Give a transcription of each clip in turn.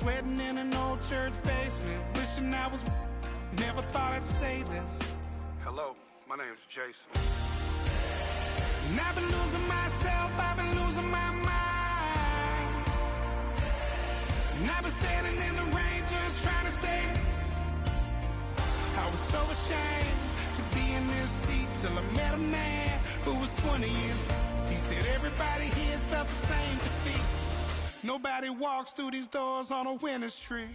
sweating in an old church basement, wishing I was. Never thought I'd say this. Hello, my name's Jason. And I've been losing myself, I've been losing my mind. And I've been standing in the rain just trying to stay. I was so ashamed to be in this seat till I met a man who was 20 years. He said everybody here felt the same defeat. Nobody walks through these doors on a winning streak.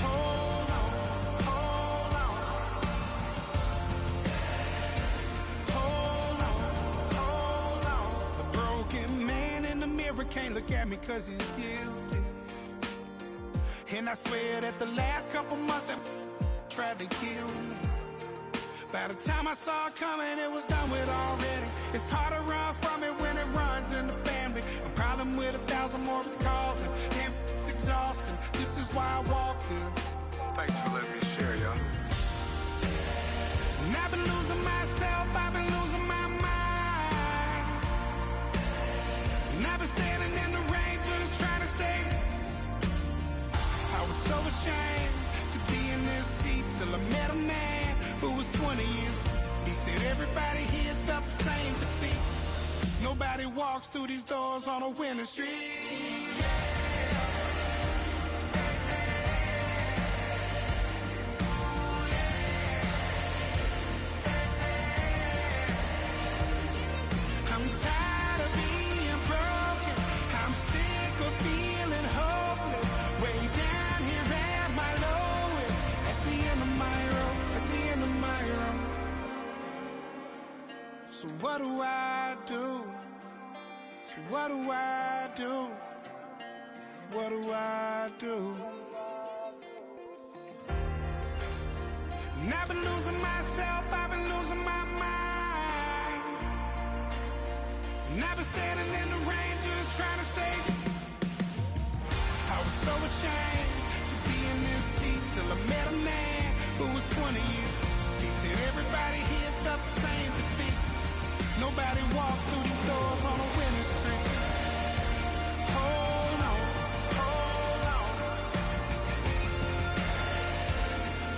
Hold on, hold on. Hold on, hold on. The broken man in the mirror can't look at me 'cause he's guilty. And I swear that the last couple months that tried to kill me. By the time I saw it coming, it was done with already. It's hard to run from it when it runs in the family. A problem with 1,000 more it's causing. Damn, it's exhausting. This is why I walked in. Thanks for letting me share, y'all. And I've been losing myself, I've been losing my mind. And I've been standing in the rain just trying to stay. I was so ashamed to be in this seat till I met a man who was 20 years. He said everybody here felt the same defeat. Nobody walks through these doors on a winning streak. I'm tired of being broken. I'm sick of feeling hopeless. Way down here at my lowest. At the end of my road. At the end of my road. So what do I do? So what do I do? What do I do? And I've been losing myself, I've been losing my mind. And I've been standing in the rain just trying to stay. I was so ashamed to be in this seat till I met a man who was 20 years. He said everybody here felt the same defeat. Nobody walks through these doors on a winning streak. Hold on, hold on.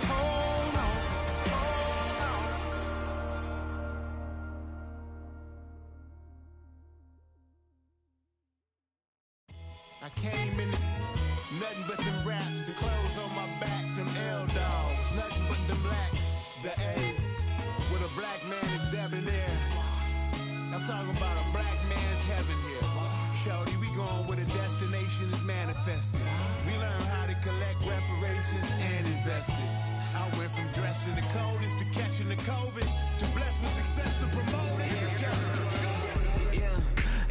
Hold on, hold on. I came in nothing but them raps, the clothes on my back, them L-dogs, nothing but them blacks. The A, with a black man is debonair. I'm talking about a black man's heaven here. Shorty, we going where the destination is manifested. We learn how to collect reparations and invest it. I went from dressing the coldest to catching the COVID, to blessed with success to promote it to just go.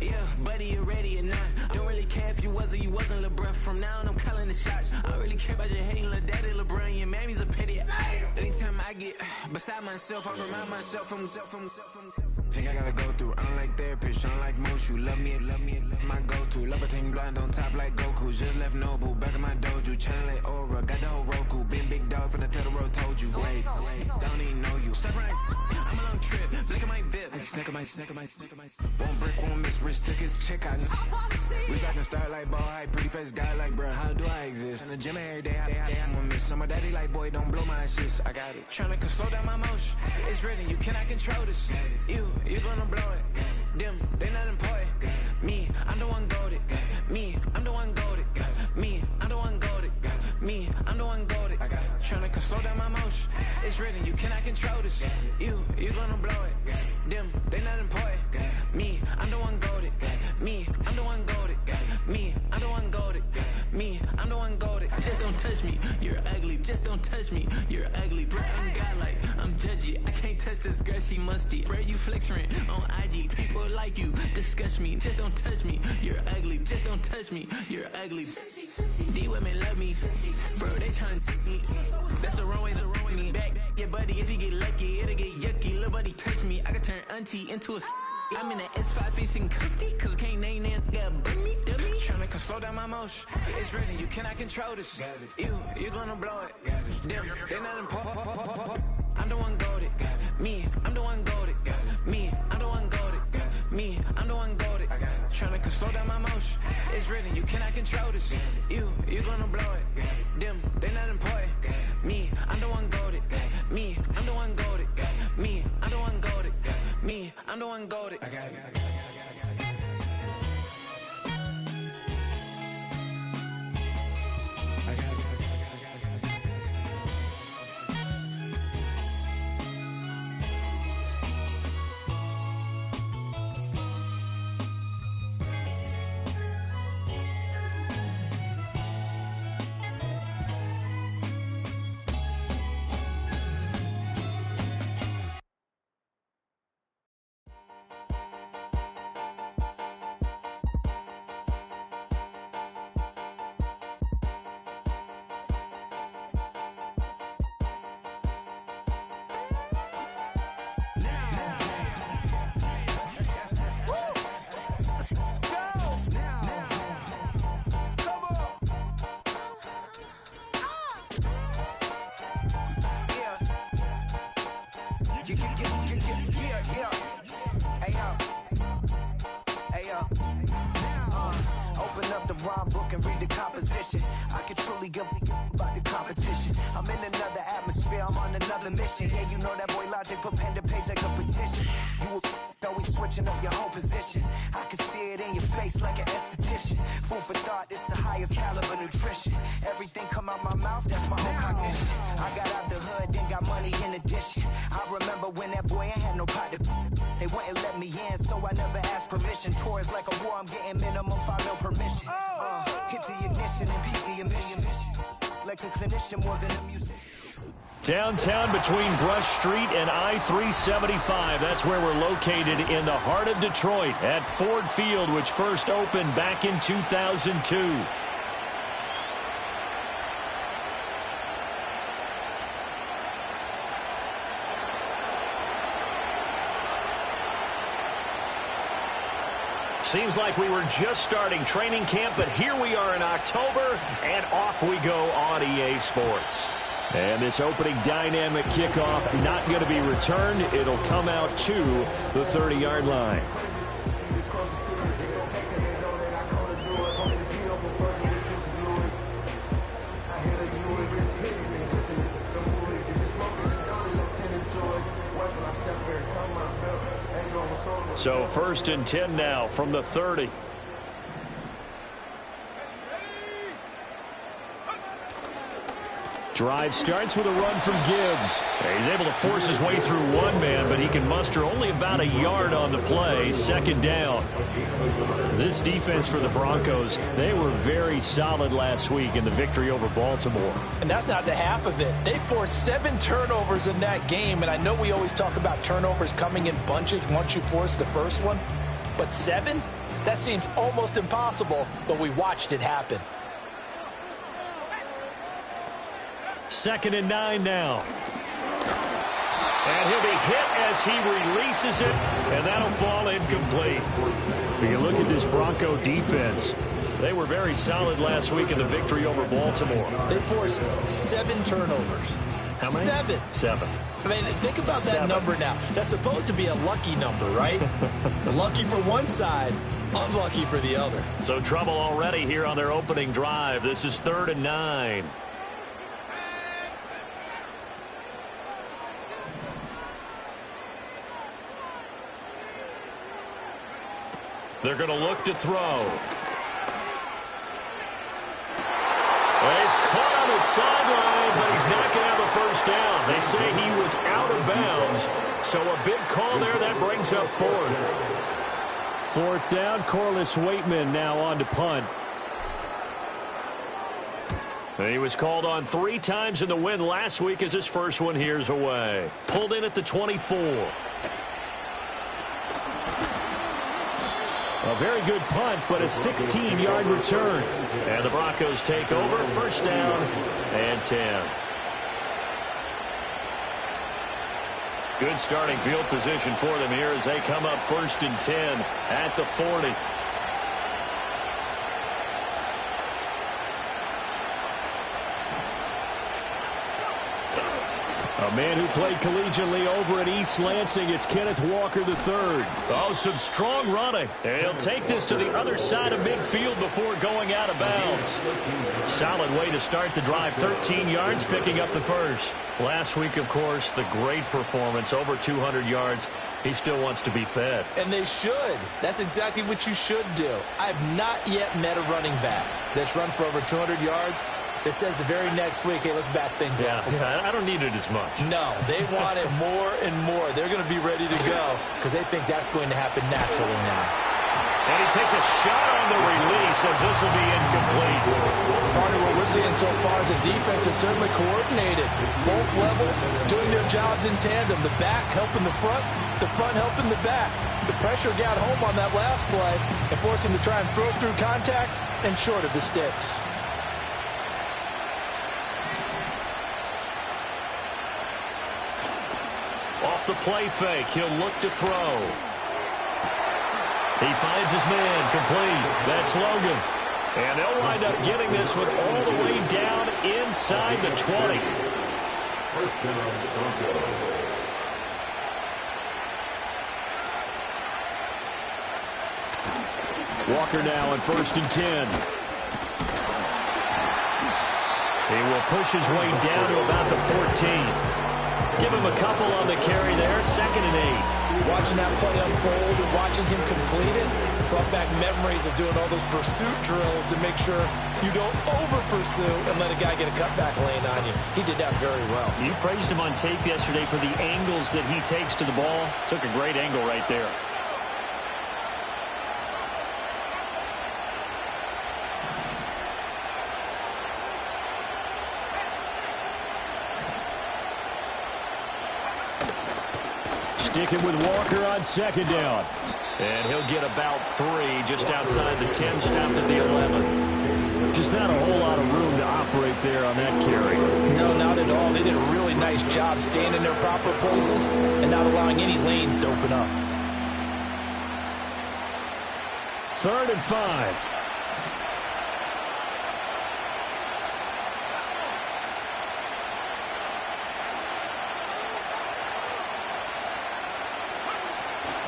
Yeah, buddy, you ready or not? Don't really care if you was or you wasn't, lil' bruh. From now on, I'm calling the shots. I don't really care about your hating, lil' daddy, LeBron. Your mammy's a pity. Anytime I get beside myself, I remind myself from. Think I gotta go through. I don't like therapists, I don't like most. You love me, my go-to. Love a team blind on top like Goku. Just left Nobu, back in my dojo. Channel like Aura, got the whole Roku. Been big dog from the Tether Road, told you. Wait, don't even know you. Stop right, I'm a long trip. Blink at my VIP. Snicker my. Won't break, won't miss. Rich took his check out. We talking start like ball hype. Pretty face guy like, bruh, how do I exist? In the gym every day, I'm gonna miss. So my daddy like, boy, don't blow my assist. I got it. Tryna slow down my motion. It's written, you cannot control this. You gonna blow it. Them, they not important. Me, I'm the one goated. Me, I'm the one goated. Me, I'm the one goated. Me, I'm the one goated. Tryna slow down my motion. It's written, you cannot control this. You gonna blow it. Them, they not important. Me, I'm the one goated. Me, I'm the one goated. Me, I'm the one goated. Me, I'm the one goated. Just don't touch me, you're ugly. Just don't touch me, you're ugly. Bro, I'm godlike, I'm judgy. I can't touch this girl, she musty. Bro, you flexing on IG. People like you disgust me. Just don't touch me, you're ugly. Just don't touch me, you're ugly. These women love me, bro, they tryna me. That's the wrong way, me back. Yeah, buddy, if you get lucky, it'll get yucky. Little buddy touch me, I can turn auntie into a. I'm in the S5 facing cuffy, cause I can't name that nigga dummy. Tryna slow down my motion. It's written, you cannot control this. You gonna blow it. Them, they not important. I'm the one goated. Me, I'm the one goated. Me, I'm the one goated. Me, I'm the one goated. Tryna slow down my motion. It's it's written, you cannot control this. You gonna blow it. Them, they not important. Me, I'm the one goated. Me, I'm the one goated. Me, I'm the one goated. Me, I'm the one goated. I got it. Open up the rhyme book and read the composition. I can truly give about the competition. I'm in another atmosphere, I'm on another mission. Yeah, you know that boy Logic put pen to page like a petition. You were always switching up your whole position. I can see it in your face like an esthetician. Food for thought, it's the highest caliber nutrition. Everything come out my mouth, that's my own cognition. I got out the hood, then got money in addition. I remember when that boy ain't had no pot to. They wouldn't let me in, so I never asked permission. Tours like a war, I'm getting minimum 5 mil permission. Hit the ignition and beat the emission. Like a clinician more than a musician. Downtown between Brush Street and I-375. That's where we're located in the heart of Detroit at Ford Field, which first opened back in 2002. Seems like we were just starting training camp, but here we are in October, and off we go on EA Sports. And this opening dynamic kickoff not going to be returned. It'll come out to the 30-yard line. So 1st and 10 now from the 30. Drive starts with a run from Gibbs. He's able to force his way through one man, but he can muster only about a yard on the play. 2nd down. This defense for the Broncos, they were very solid last week in the victory over Baltimore. And that's not the half of it. They forced 7 turnovers in that game, and I know we always talk about turnovers coming in bunches once you force the first one, but 7? That seems almost impossible, but we watched it happen. 2nd and 9 now. And he'll be hit as he releases it, and that'll fall incomplete. When you look at this Bronco defense, they were very solid last week in the victory over Baltimore. They forced 7 turnovers. How many? 7. 7. I mean, think about that number now. That's supposed to be a lucky number, right? Lucky for one side, unlucky for the other. So trouble already here on their opening drive. This is 3rd and 9. They're going to look to throw. Well, he's caught on the sideline, but he's not going to have a first down. They say he was out of bounds, so a big call there. That brings up 4th. 4th down, Corliss Waitman now on to punt. And he was called on 3 times in the win last week as his first one here's away. Pulled in at the 24. A very good punt, but a 16-yard return. And the Broncos take over. 1st down and 10. Good starting field position for them here as they come up 1st and 10 at the 40. A man who played collegiately over at East Lansing, it's Kenneth Walker III. Oh, some strong running. And he'll take this to the other side of midfield before going out of bounds. Solid way to start the drive. 13 yards, picking up the first. Last week, of course, the great performance, over 200 yards. He still wants to be fed. And they should. That's exactly what you should do. I've not yet met a running back that's run for over 200 yards that says the very next week, hey, let's back things up. Yeah, I don't need it as much. No, they want it more and more. They're going to be ready to go because they think that's going to happen naturally now. And he takes a shot on the release as this will be incomplete. Partner, what we're seeing so far is the defense is certainly coordinated. Both levels doing their jobs in tandem. The back helping the front helping the back. The pressure got home on that last play and forced him to try and throw through contact and short of the sticks. Off the play fake, he'll look to throw. He finds his man, complete. That's Logan. And they'll wind up getting this one all the way down inside the 20. Walker now on 1st and 10. He will push his way down to about the 14. Give him a couple on the carry there, 2nd and 8. Watching that play unfold and watching him complete it brought back memories of doing all those pursuit drills to make sure you don't over-pursue and let a guy get a cutback lane on you. He did that very well. You praised him on tape yesterday for the angles that he takes to the ball. Took a great angle right there. Sticking with Walker on 2nd down. And he'll get about 3 just outside the 10, stopped at the 11. Just not a whole lot of room to operate there on that carry. No, not at all. They did a really nice job staying in their proper places and not allowing any lanes to open up. 3rd and 5.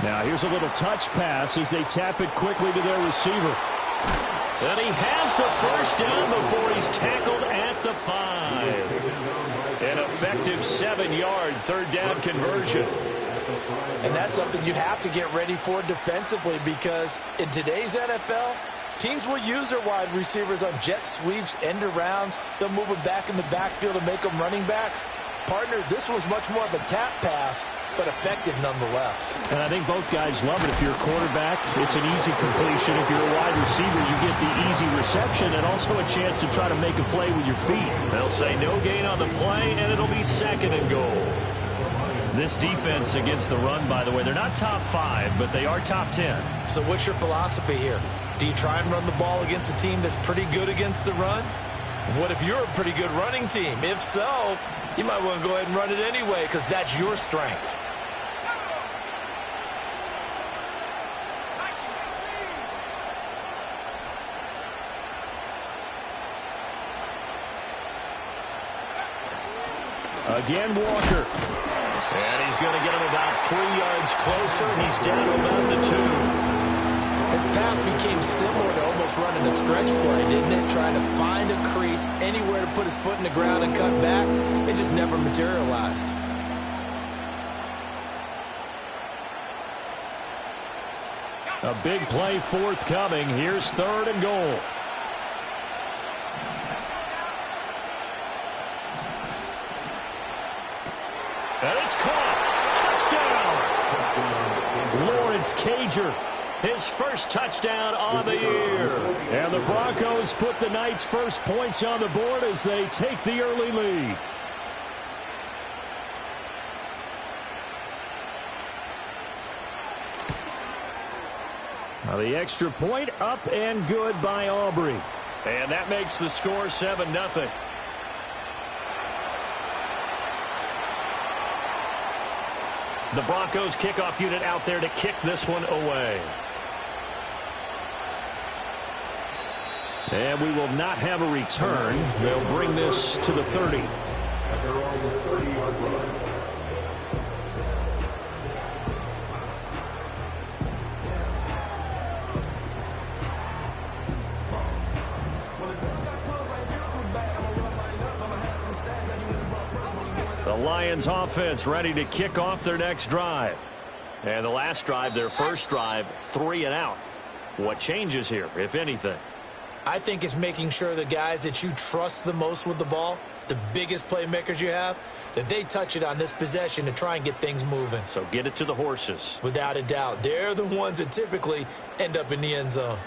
Now here's a little touch pass as they tap it quickly to their receiver. And he has the first down before he's tackled at the 5. An effective 7-yard 3rd down conversion. And that's something you have to get ready for defensively because in today's NFL, teams will use their wide receivers on jet sweeps, end arounds. They'll move them back in the backfield and make them running backs. Partner, this was much more of a tap pass, but effective nonetheless. And I think both guys love it. If you're a quarterback, it's an easy completion. If you're a wide receiver, you get the easy reception and also a chance to try to make a play with your feet. They'll say no gain on the play, and it'll be 2nd and goal. This defense against the run, by the way, they're not top 5, but they are top 10. So what's your philosophy here? Do you try and run the ball against a team that's pretty good against the run? What if you're a pretty good running team? If so, you might want to go ahead and run it anyway because that's your strength. Again, Walker. And he's going to get him about 3 yards closer. He's down to about the 2. His path became similar to almost running a stretch play, didn't it? Trying to find a crease, anywhere to put his foot in the ground and cut back. It just never materialized. A big play forthcoming. Here's 3rd and goal. And it's caught. Touchdown. Lawrence Cager, his first touchdown on the year. And the Broncos put the Knights' first points on the board as they take the early lead. Now the extra point up and good by Aubrey. And that makes the score 7-0. The Broncos kickoff unit out there to kick this one away. And we will not have a return. They'll bring this to the 30. The Lions offense ready to kick off their next drive. And the last drive, their first drive, 3 and out. What changes here, if anything? I think it's making sure the guys that you trust the most with the ball, the biggest playmakers you have, that they touch it on this possession to try and get things moving. So get it to the horses. Without a doubt. They're the ones that typically end up in the end zone.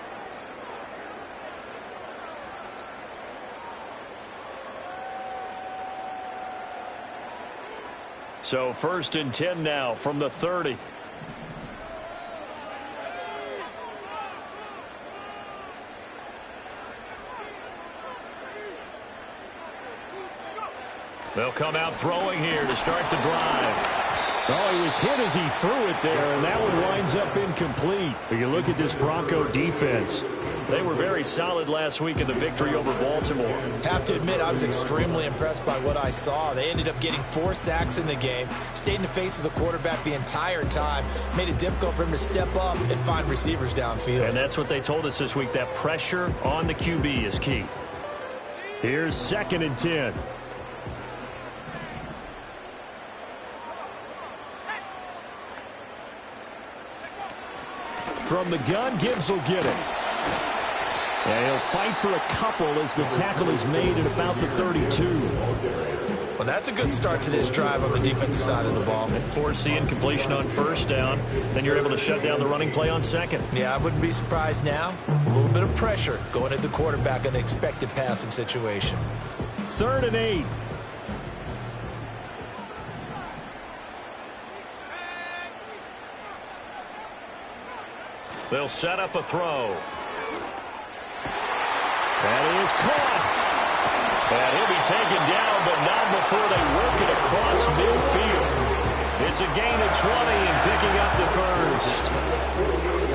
So 1st and 10 now from the 30. They'll come out throwing here to start the drive. Oh, he was hit as he threw it there, and that one winds up incomplete. But you look at this Bronco defense. They were very solid last week in the victory over Baltimore. Have to admit, I was extremely impressed by what I saw. They ended up getting 4 sacks in the game, stayed in the face of the quarterback the entire time, made it difficult for him to step up and find receivers downfield. And that's what they told us this week, that pressure on the QB is key. Here's 2nd and 10. From the gun, Gibbs will get it. And he'll fight for a couple as the tackle is made at about the 32. Well, that's a good start to this drive on the defensive side of the ball. And force the incompletion on 1st down. Then you're able to shut down the running play on 2nd. Yeah, I wouldn't be surprised now. A little bit of pressure going at the quarterback in the expected passing situation. 3rd and 8. They'll set up a throw. That is caught. And he'll be taken down, but not before they work it across midfield. It's a gain of 20 and picking up the first.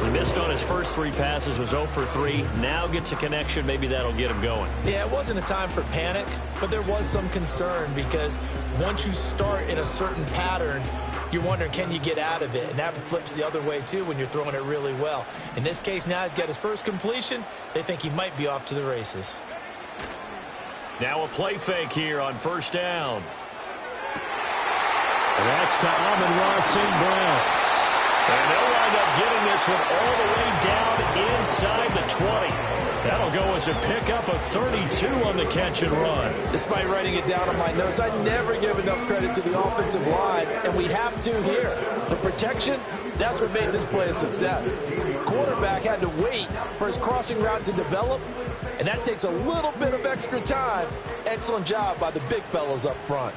He missed on his first 3 passes, was 0 for 3. Now gets a connection. Maybe that'll get him going. Yeah, it wasn't a time for panic, but there was some concern because once you start in a certain pattern, you're wondering, can you get out of it? And that flips the other way, too, when you're throwing it really well. In this case, now he's got his first completion. They think he might be off to the races. Now a play fake here on 1st down. And that's to Amon-Ra St. Brown. And they'll wind up getting this one all the way down inside the 20. That'll go as a pickup of 32 on the catch and run. Despite writing it down on my notes, I never give enough credit to the offensive line, and we have to here. The protection, that's what made this play a success. Quarterback had to wait for his crossing route to develop, and that takes a little bit of extra time. Excellent job by the big fellas up front.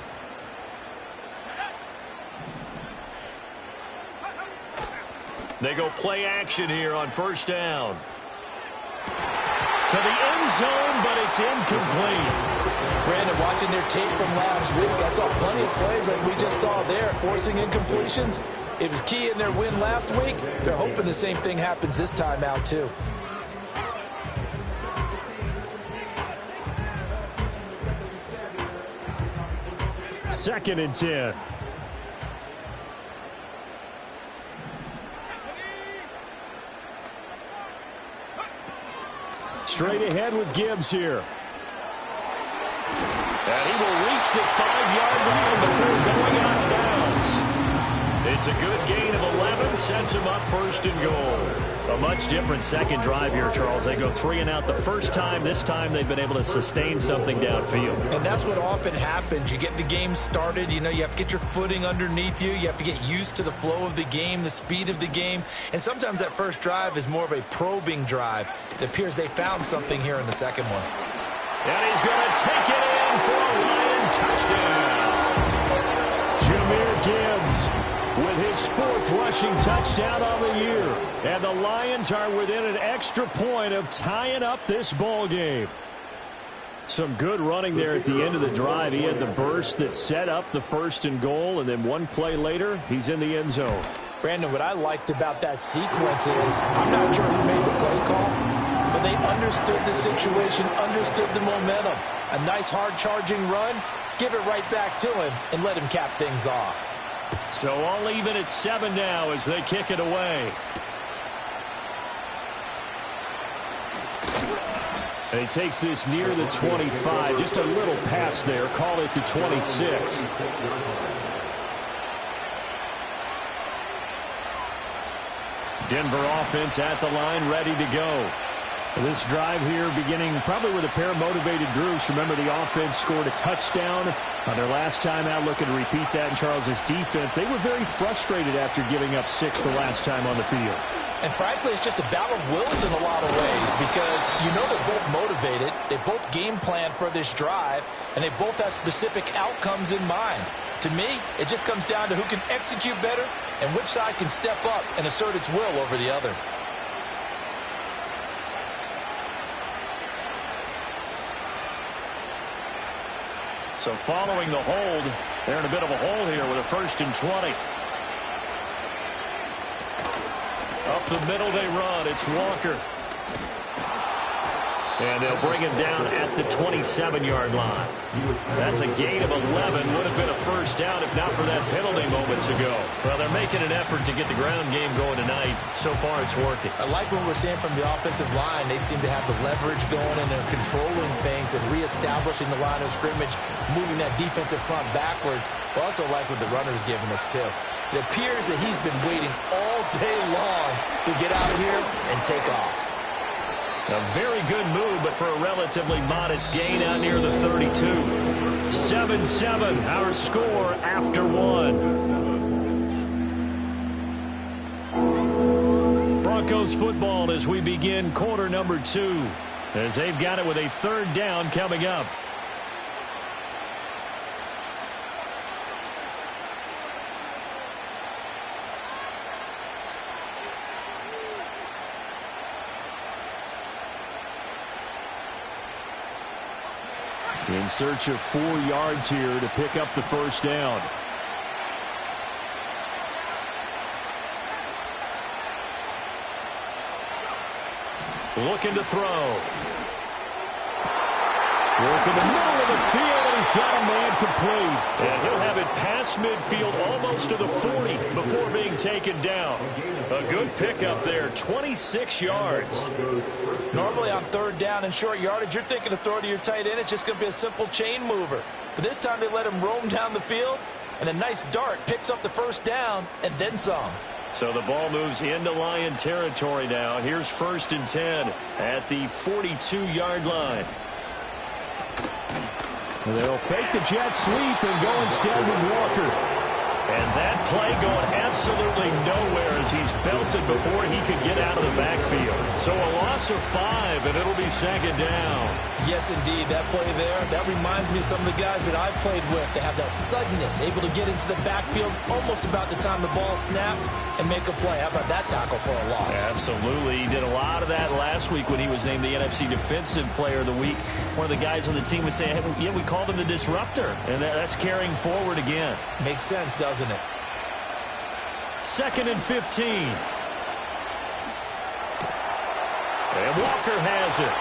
They go play action here on 1st down. To the end zone, but it's incomplete. Brandon, watching their tape from last week, I saw plenty of plays like we just saw there, forcing incompletions. It was key in their win last week. They're hoping the same thing happens this time out, too. Second and 10. Straight ahead with Gibbs here. And he will reach the 5-yard line before going out of bounds. It's a good gain of 11, sets him up 1st and goal. A much different second drive here, Charles. They go 3 and out the first time. This time they've been able to sustain something downfield. And that's what often happens. You get the game started. You know, you have to get your footing underneath you. You have to get used to the flow of the game, the speed of the game. And sometimes that first drive is more of a probing drive. It appears they found something here in the second one. And he's going to take it in for a Lion touchdown. Jahmyr Gibbs with his 4th rushing touchdown on the year. And the Lions are within an extra point of tying up this ball game. Some good running there at the end of the drive. He had the burst that set up the 1st and goal, and then one play later, he's in the end zone. Brandon, what I liked about that sequence is, I'm not sure who made the play call, but they understood the situation, understood the momentum. A nice hard charging run, give it right back to him and let him cap things off. So all even at 7 now as they kick it away. And he takes this near the 25. Just a little pass there. Call it the 26. Denver offense at the line, ready to go. This drive here beginning probably with a pair of motivated groups. Remember, the offense scored a touchdown on their last time out, looking to repeat that in Charles's defense. They were very frustrated after giving up 6 the last time on the field. And frankly, it's just a battle of wills in a lot of ways because you know they're both motivated, they both game plan for this drive, and they both have specific outcomes in mind. To me, it just comes down to who can execute better and which side can step up and assert its will over the other. So following the hold, they're in a bit of a hole here with a 1st and 20. Up the middle they run. It's Walker. And they'll bring him down at the 27-yard line. That's a gain of 11. Would have been a 1st down if not for that penalty moments ago. Well, they're making an effort to get the ground game going tonight. So far, it's working. I like what we're seeing from the offensive line. They seem to have the leverage going, and they're controlling things and reestablishing the line of scrimmage, moving that defensive front backwards. But also like what the runner's giving us, too. It appears that he's been waiting all day long to get out of here and take off. A very good move, but for a relatively modest gain out near the 32. 7-7, our score after 1. Broncos football as we begin quarter number 2, as they've got it with a 3rd down coming up. In search of 4 yards here to pick up the 1st down. Looking to throw. Work in the middle of the field, and he's got a man complete. And he'll have it past midfield almost to the 40 before being taken down. A good pickup there, 26 yards. Normally on 3rd down and short yardage, you're thinking to throw to your tight end. It's just going to be a simple chain mover. But this time they let him roam down the field, and a nice dart picks up the 1st down and then some. So the ball moves into Lion territory now. Here's 1st and 10 at the 42-yard line. They'll fake the jet sweep and go instead with Walker. And that play going absolutely nowhere as he's belted before he could get out of the backfield. So a loss of 5, and it'll be 2nd down. Yes, indeed. That play there, that reminds me of some of the guys that I've played with. They have that suddenness, able to get into the backfield almost about the time the ball snapped and make a play. How about that tackle for a loss? Absolutely. He did a lot of that last week when he was named the NFC Defensive Player of the Week. One of the guys on the team was saying, hey, yeah, we called him the disruptor. And that's carrying forward again. Makes sense, doesn't it? 2nd and 15. And Walker has it.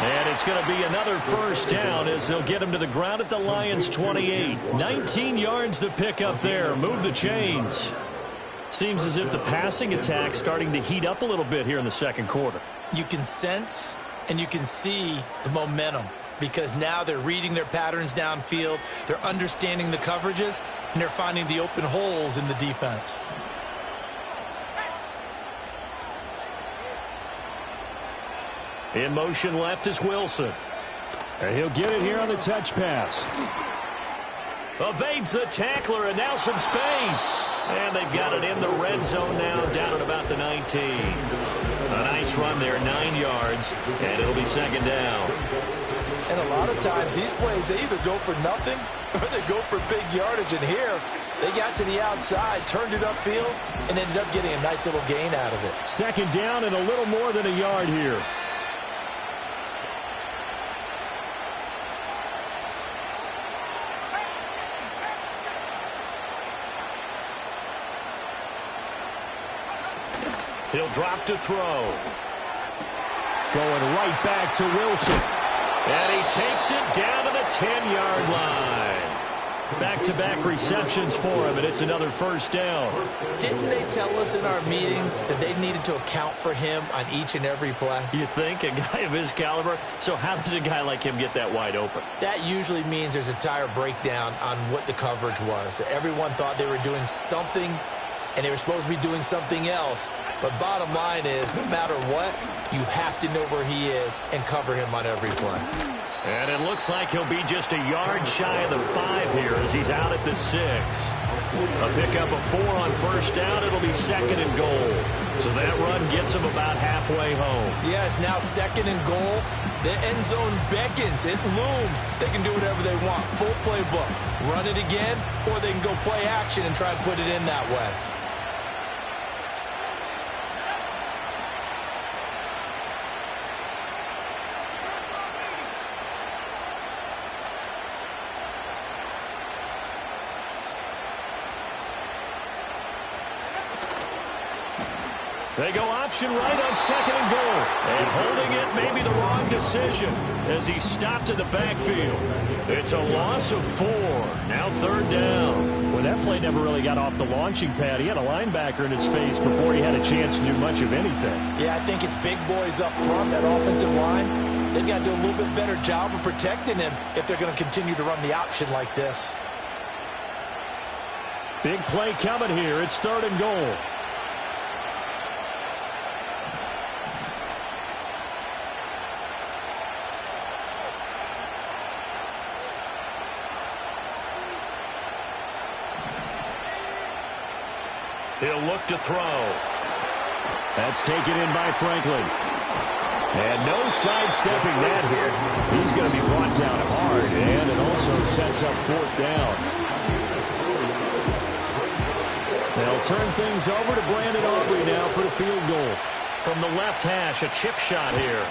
And it's going to be another 1st down as they'll get him to the ground at the Lions' 28. 19 yards to pick up there. Move the chains. Seems as if the passing attack's starting to heat up a little bit here in the 2nd quarter. You can sense and you can see the momentum because now they're reading their patterns downfield, they're understanding the coverages, and they're finding the open holes in the defense. In motion left is Wilson. And he'll get it here on the touch pass. Evades the tackler, and now some space. And they've got it in the red zone now, down at about the 19. A nice run there, 9 yards, and it'll be 2nd down. And a lot of times, these plays, they either go for nothing or they go for big yardage. And here, they got to the outside, turned it upfield, and ended up getting a nice little gain out of it. 2nd down and a little more than a yard here. He'll drop to throw. Going right back to Wilson. And he takes it down to the 10-yard line. Back-to-back receptions for him, and it's another first down. Didn't they tell us in our meetings that they needed to account for him on each and every play? You think? A guy of his caliber? So how does a guy like him get that wide open? That usually means there's a tire breakdown on what the coverage was. Everyone thought they were doing something, and they were supposed to be doing something else. But bottom line is, no matter what, you have to know where he is and cover him on every play. And it looks like he'll be just a yard shy of the 5 here as he's out at the 6. A pickup of 4 on first down. It'll be second and goal. So that run gets him about halfway home. Yeah, it's now second and goal. The end zone beckons. It looms. They can do whatever they want. Full playbook. Run it again, or they can go play action and try and put it in that way. They go option right on second and goal. And holding it may be the wrong decision as he stopped in the backfield. It's a loss of 4. Now third down. Well, that play never really got off the launching pad. He had a linebacker in his face before he had a chance to do much of anything. Yeah, I think it's big boys up front, that offensive line. They've got to do a little bit better job of protecting him if they're going to continue to run the option like this. Big play coming here. It's third and goal. He'll look to throw. That's taken in by Franklin. And no sidestepping that here. He's going to be brought down hard, and it also sets up fourth down. They'll turn things over to Brandon Aubrey now for the field goal. From the left hash, a chip shot here.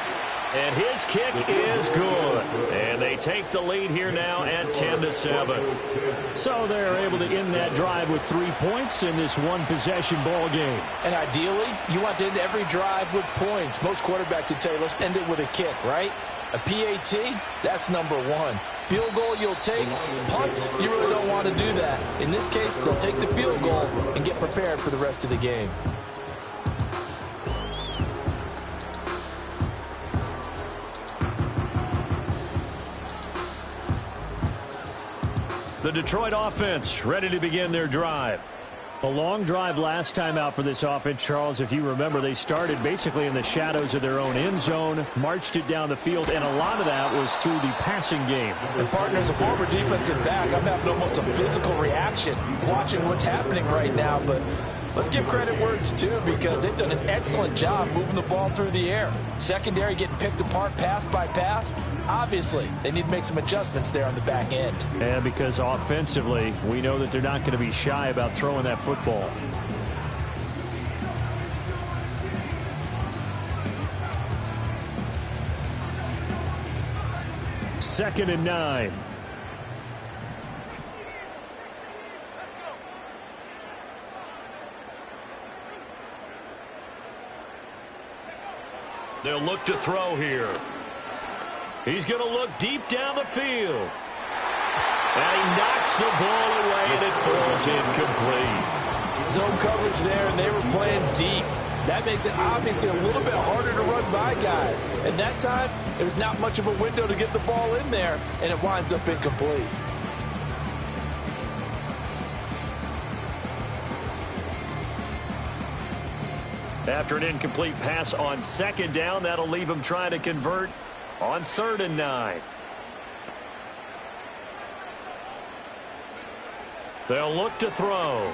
And his kick is good. And they take the lead here now at 10-7. So they're able to end that drive with 3 points in this one-possession ball game. And ideally, you want to end every drive with points. Most quarterbacks would tell you, let's end it with a kick, right? A PAT, that's number 1. Field goal you'll take. Punts, you really don't want to do that. In this case, they'll take the field goal and get prepared for the rest of the game. The Detroit offense ready to begin their drive. A long drive last time out for this offense, Charles. If you remember, they started basically in the shadows of their own end zone, marched it down the field, and a lot of that was through the passing game. And partner, as a former defensive back, I'm having almost a physical reaction watching what's happening right now, but let's give credit where it's due because they've done an excellent job moving the ball through the air. Secondary getting picked apart pass by pass. Obviously, they need to make some adjustments there on the back end. And because offensively, we know that they're not going to be shy about throwing that football. Second and 9. They'll look to throw here. He's going to look deep down the field. And he knocks the ball away, and it falls incomplete. Zone coverage there, and they were playing deep. That makes it obviously a little bit harder to run by guys. And that time, there's not much of a window to get the ball in there, and it winds up incomplete. After an incomplete pass on second down, that'll leave him trying to convert on third and 9. They'll look to throw.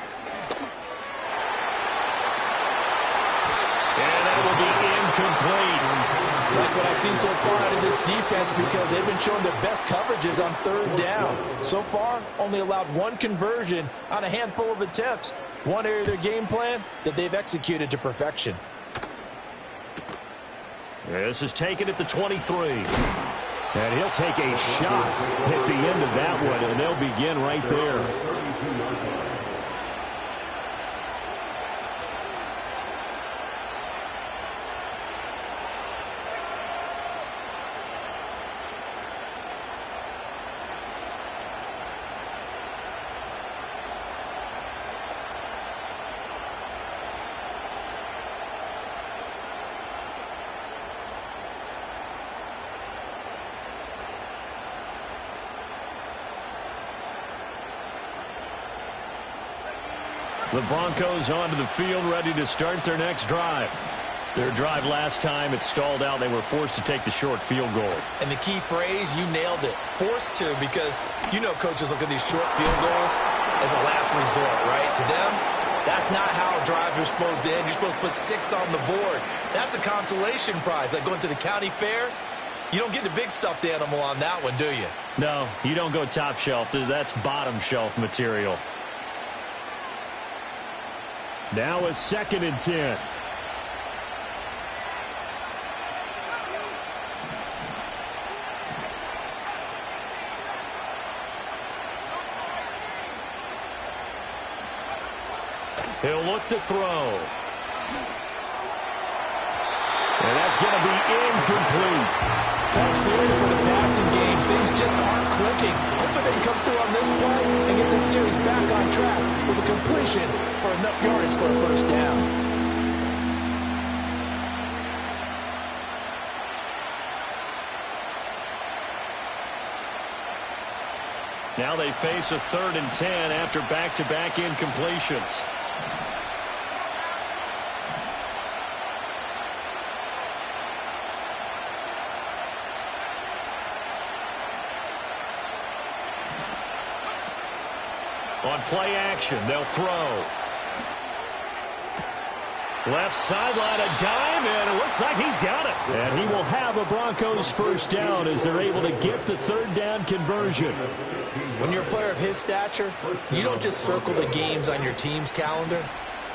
And that will be incomplete. Like what I see so far out of this defense because they've been showing their best coverages on third down. So far, only allowed one conversion on a handful of attempts. One area of their game plan that they've executed to perfection. This is taken at the 23. And he'll take a shot at the end of that one, and they'll begin right there. The Broncos onto the field, ready to start their next drive. Their drive last time, it stalled out. They were forced to take the short field goal. And the key phrase, you nailed it, forced to, because you know coaches look at these short field goals as a last resort, right? To them, that's not how drives are supposed to end. You're supposed to put 6 on the board. That's a consolation prize. Like going to the county fair, you don't get the big stuffed animal on that one, do you? No, you don't go top shelf. That's bottom shelf material. Now a 2nd and 10. He'll look to throw. And that's going to be incomplete. Tough series for the passing game. Things just aren't clicking. Hoping they can come through on this play and get this series back on track with a completion for enough yardage for a first down. Now they face a 3rd and 10 after back-to-back incompletions. On play action, they'll throw. Left sideline, a dive, and it looks like he's got it. And he will have a Broncos first down as they're able to get the 3rd down conversion. When you're a player of his stature, you don't just circle the games on your team's calendar.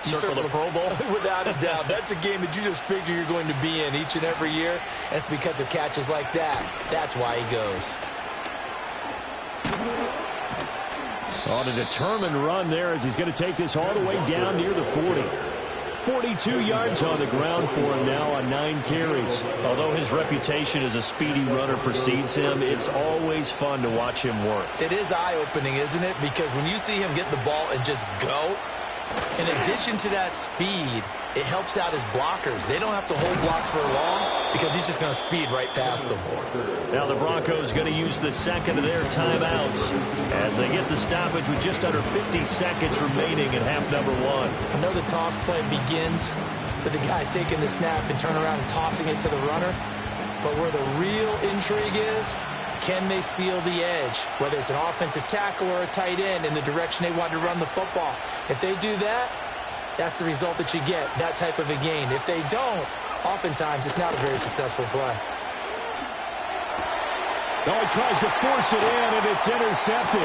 You circle the Pro Bowl? Without a doubt. That's a game that you just figure you're going to be in each and every year. And it's because of catches like that. That's why he goes. On a determined run there as he's going to take this all the way down near the 40. 42 yards on the ground for him now on 9 carries. Although his reputation as a speedy runner precedes him, it's always fun to watch him work. It is eye-opening, isn't it? Because when you see him get the ball and just go, in addition to that speed, it helps out his blockers. They don't have to hold blocks for long because he's just going to speed right past them. Now the Broncos going to use the 2nd of their timeouts as they get the stoppage with just under 50 seconds remaining in half number 1. I know the toss play begins with the guy taking the snap and turn around and tossing it to the runner. But where the real intrigue is, can they seal the edge? Whether it's an offensive tackle or a tight end in the direction they want to run the football. If they do that, that's the result that you get, that type of a gain. If they don't, oftentimes it's not a very successful play. Oh, he tries to force it in, and it's intercepted.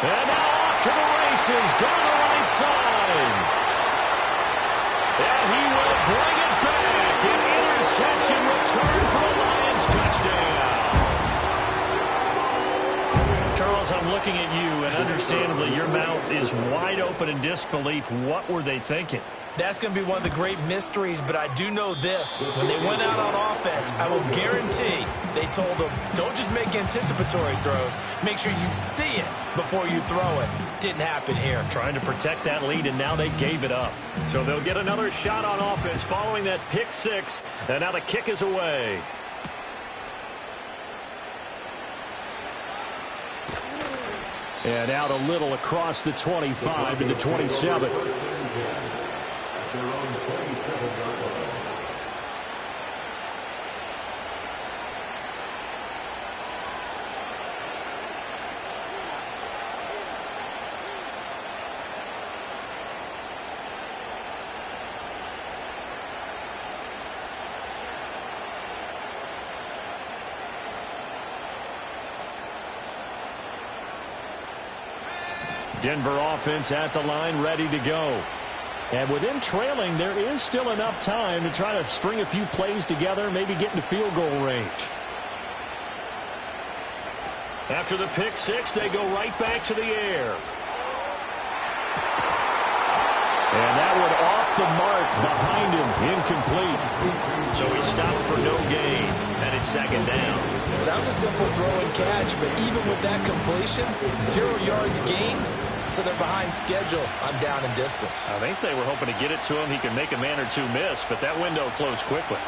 And now off to the races down the right side. And he will bring it back. An interception return for a Lions touchdown. Charles, I'm looking at you, and understandably your mouth is wide open in disbelief. What were they thinking? That's going to be one of the great mysteries, but I do know this. When they went out on offense, I will guarantee they told them, don't just make anticipatory throws. Make sure you see it before you throw it. Didn't happen here. Trying to protect that lead, and now they gave it up. So they'll get another shot on offense following that pick 6, and now the kick is away. And out a little across the 25 to the 27. Denver offense at the line, ready to go. And with them trailing, there is still enough time to try to string a few plays together, maybe get into field goal range. After the pick 6, they go right back to the air. And that one off the mark behind him, incomplete. So he stopped for no gain, and it's 2nd down. Well, that was a simple throw and catch, but even with that completion, 0 yards gained. So they're behind schedule on down and distance. I think they were hoping to get it to him. He could make a man or two miss, but that window closed quickly.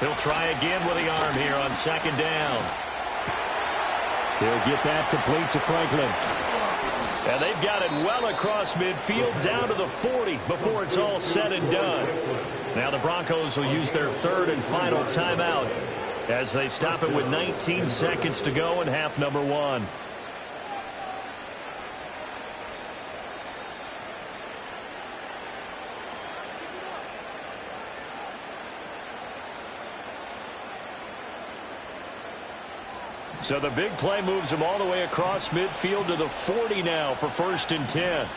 He'll try again with the arm here on 2nd down. He'll get that complete to Franklin. And they've got it well across midfield down to the 40 before it's all said and done. Now the Broncos will use their third and final timeout as they stop it with 19 seconds to go in half number 1. So the big play moves them all the way across midfield to the 40 now for 1st and 10.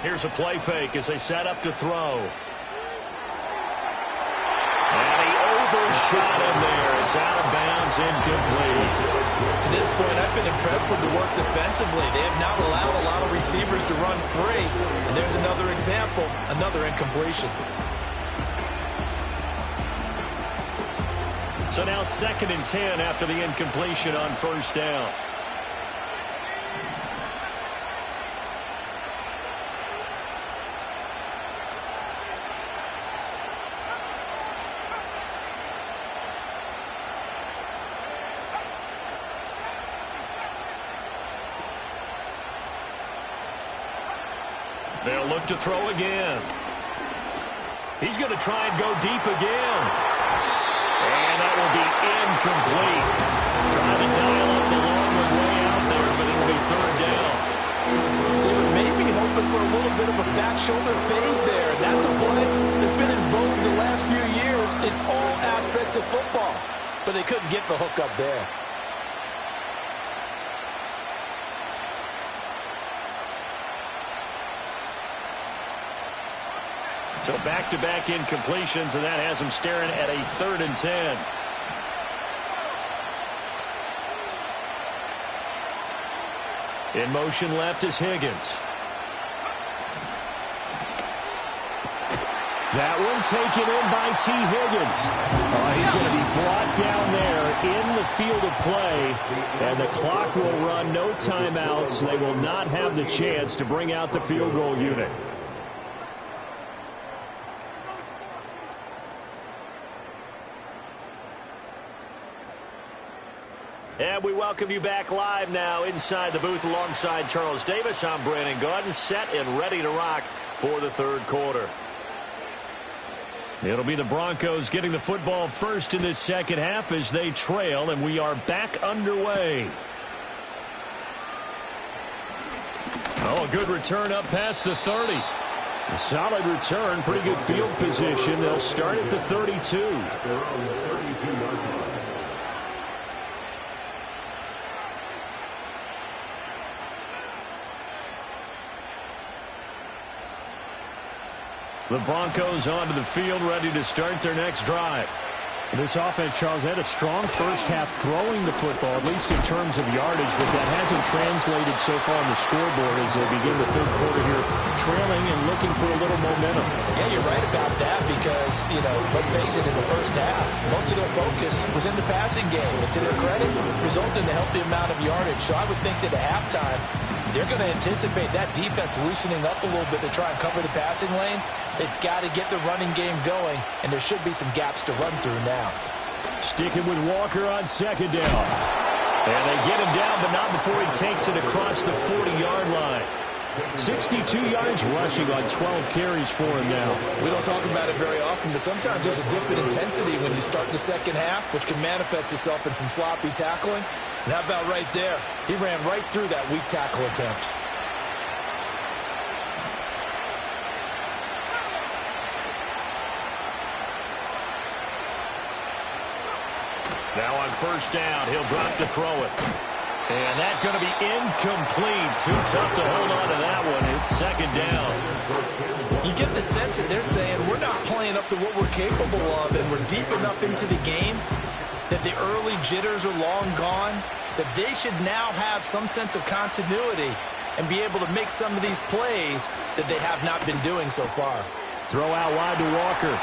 Here's a play fake as they set up to throw. And he overshot him there. It's out of bounds, incomplete. To this point, I've been impressed with the work defensively. They have not allowed a lot of receivers to run free. And there's another example, another incompletion. So now 2nd and 10 after the incompletion on 1st down. They'll look to throw again. He's going to try and go deep again. And that will be incomplete. Trying to dial up the long one way out there, but it'll be 3rd down. They were maybe hoping for a little bit of a back shoulder fade there. And that's a play that's been in vogue the last few years in all aspects of football. But they couldn't get the hook up there. So back-to-back incompletions, and that has them staring at a 3rd and 10. In motion left is Higgins. That one taken in by T. Higgins. He's going to be brought down there in the field of play, and the clock will run, no timeouts. They will not have the chance to bring out the field goal unit. And we welcome you back live now inside the booth alongside Charles Davis. I'm Brandon Gaudin, set and ready to rock for the 3rd quarter. It'll be the Broncos getting the football first in this 2nd half as they trail, and we are back underway. Oh, a good return up past the 30. A solid return, pretty good field position. They'll start at the 32. The Broncos onto the field, ready to start their next drive. This offense, Charles, had a strong first half throwing the football, at least in terms of yardage, but that hasn't translated so far on the scoreboard as they begin the 3rd quarter here, trailing and looking for a little momentum. Yeah, you're right about that because, let's face it, in the first half, most of their focus was in the passing game. And to their credit, resulted in a healthy amount of yardage. So I would think that at halftime, they're going to anticipate that defense loosening up a little bit to try and cover the passing lanes. They've got to get the running game going, and there should be some gaps to run through now. Sticking with Walker on 2nd down. And they get him down, but not before he takes it across the 40-yard line. 62 yards rushing on 12 carries for him now. We don't talk about it very often, but sometimes there's a dip in intensity when you start the 2nd half, which can manifest itself in some sloppy tackling. And how about right there? He ran right through that weak tackle attempt. Now on 1st down, he'll drop to throw it. And that's going to be incomplete. Too tough to hold on to that one. It's 2nd down. You get the sense that they're saying we're not playing up to what we're capable of, and we're deep enough into the game that the early jitters are long gone, that they should now have some sense of continuity and be able to make some of these plays that they have not been doing so far. Throw out wide to Walker.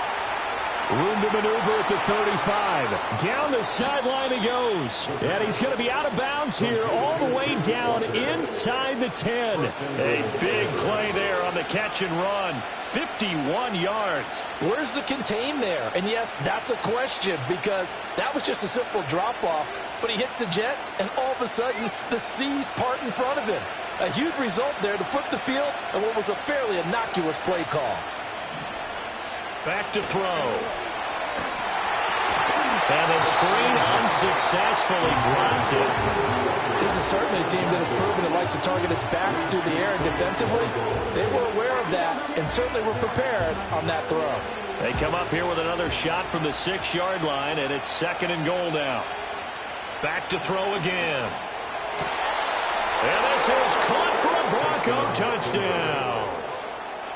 Room to maneuver at the 35. Down the sideline he goes. And he's going to be out of bounds here all the way down inside the 10. A big play there on the catch and run. 51 yards. Where's the contain there? And yes, that's a question because that was just a simple drop-off. But he hits the Jets, and all of a sudden, the seas part in front of him. A huge result there to flip the field and what was a fairly innocuous play call. Back to throw. And the screen unsuccessfully dropped it. This is certainly a team that has proven it likes to target its backs through the air and defensively. They were aware of that and certainly were prepared on that throw. They come up here with another shot from the 6-yard line, and it's 2nd and goal now. Back to throw again. And this is caught for a Bronco touchdown.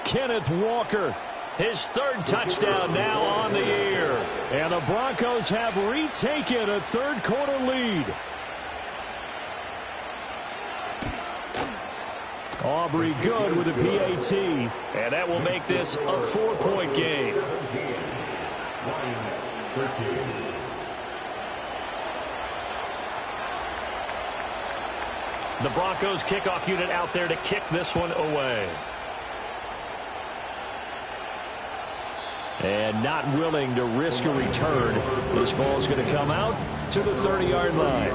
Kenneth Walker, his 3rd touchdown now on the year. And the Broncos have retaken a third-quarter lead. Aubrey good with a PAT. And that will make this a 4-point game. The Broncos kickoff unit out there to kick this one away. And not willing to risk a return. This ball is going to come out to the 30-yard line.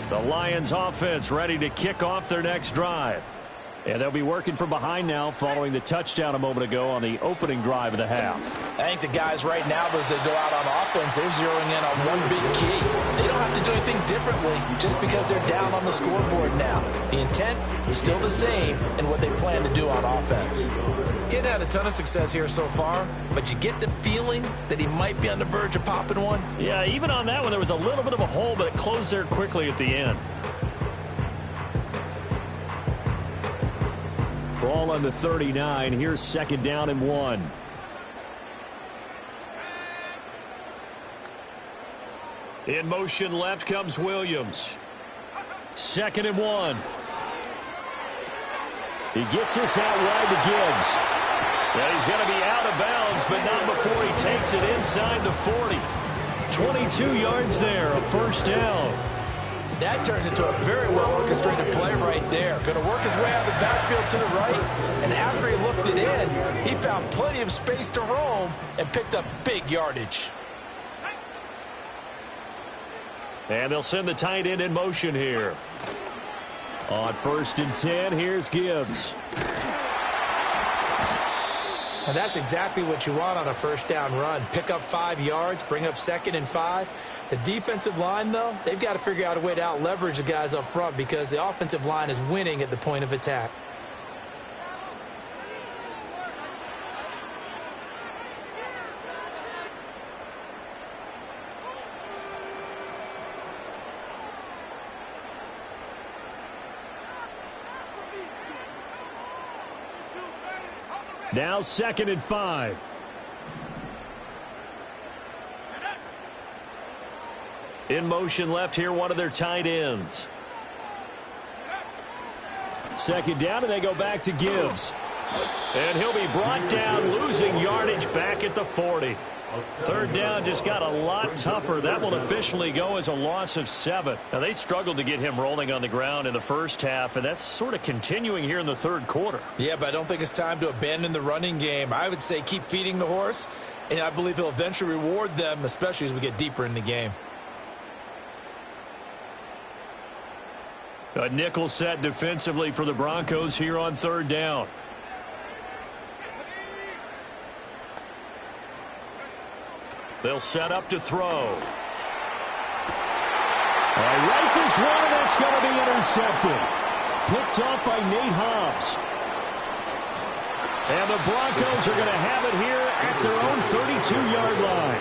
The Lions offense ready to kick off their next drive. And they'll be working from behind now following the touchdown a moment ago on the opening drive of the half. I think the guys right now, as they go out on offense, they're zeroing in on one big key. They don't have to do anything differently just because they're down on the scoreboard now. The intent is still the same in what they plan to do on offense. Getting had a ton of success here so far, but you get the feeling that he might be on the verge of popping one. Yeah, even on that one, there was a little bit of a hole, but it closed there quickly at the end. Ball on the 39. Here's 2nd down and 1. In motion left comes Williams. 2nd and 1. He gets this out wide to Gibbs. Yeah, he's going to be out of bounds, but not before he takes it inside the 40. 22 yards there, a 1st down. That turns into a very well-orchestrated play right there. Going to work his way out of the backfield to the right, and after he looked it in, he found plenty of space to roam and picked up big yardage. And they'll send the tight end in motion here. On 1st and 10, here's Gibbs. And that's exactly what you want on a 1st down run. Pick up 5 yards, bring up 2nd and 5. The defensive line, though, they've got to figure out a way to out-leverage the guys up front because the offensive line is winning at the point of attack. Now 2nd and 5. In motion left here, one of their tight ends. 2nd down, and they go back to Gibbs. And he'll be brought down, losing yardage back at the 40. 3rd down just got a lot tougher. That will officially go as a loss of 7. Now, they struggled to get him rolling on the ground in the first half, and that's sort of continuing here in the 3rd quarter. Yeah, but I don't think it's time to abandon the running game. I would say keep feeding the horse, and I believe he'll eventually reward them, especially as we get deeper in the game. A nickel set defensively for the Broncos here on 3rd down. They'll set up to throw. Rifles one, and that's going to be intercepted. Picked off by Nate Hobbs. And the Broncos are going to have it here at their own 32-yard line.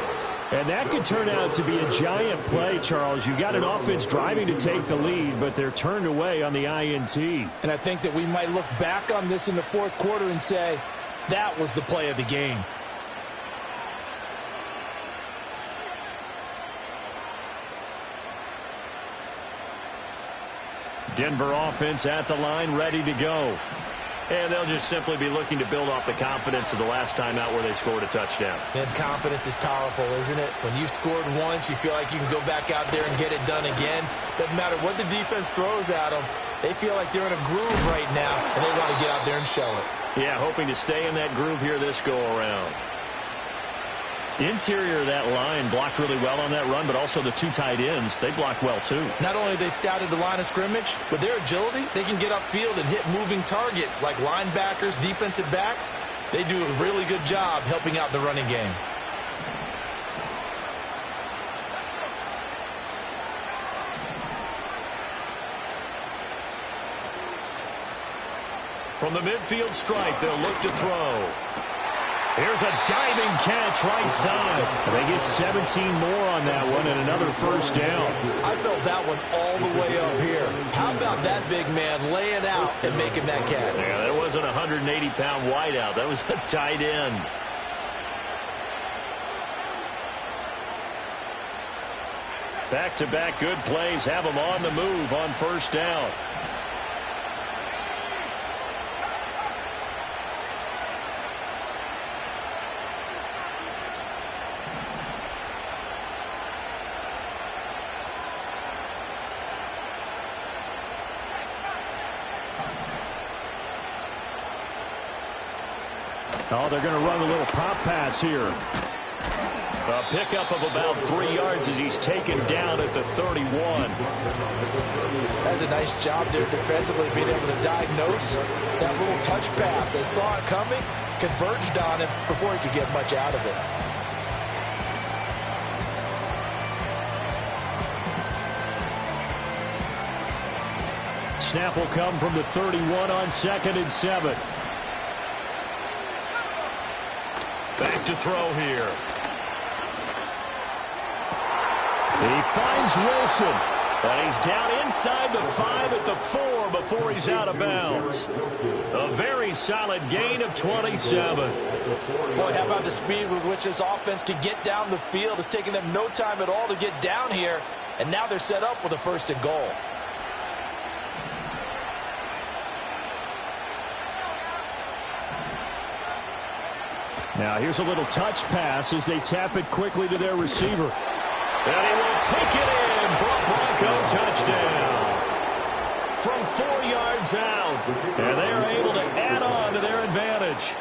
And that could turn out to be a giant play, Charles. You've got an offense driving to take the lead, but they're turned away on the INT. And I think that we might look back on this in the 4th quarter and say, that was the play of the game. Denver offense at the line, ready to go. And they'll just simply be looking to build off the confidence of the last time out where they scored a touchdown. And confidence is powerful, isn't it? When you've scored once, you feel like you can go back out there and get it done again. Doesn't matter what the defense throws at them. They feel like they're in a groove right now, and they want to get out there and show it. Yeah, hoping to stay in that groove here this go-around. Interior of that line blocked really well on that run, but also the two tight ends, they blocked well too. Not only have they scouted the line of scrimmage, with their agility, they can get upfield and hit moving targets like linebackers, defensive backs. They do a really good job helping out the running game. From the midfield stripe, they'll look to throw. Here's a diving catch right side. They get 17 more on that one and another first down. I felt that one all the way up here. How about that big man laying out and making that catch? Yeah, that wasn't a 180-pound wideout. That was a tight end. Back-to-back good plays have them on the move on first down. Oh, they're going to run a little pop pass here. A pickup of about 3 yards as he's taken down at the 31. That's a nice job there defensively, being able to diagnose that little touch pass. They saw it coming, converged on him before he could get much out of it. Snap will come from the 31 on 2nd and 7. Back to throw here. He finds Wilson. And he's down inside the 5 at the 4 before he's out of bounds. A very solid gain of 27. Boy, how about the speed with which this offense can get down the field? It's taken them no time at all to get down here. And now they're set up with a 1st and goal. Now here's a little touch pass as they tap it quickly to their receiver. And he will take it in for a Bronco touchdown. From 4 yards out. And they are able to add on to their advantage.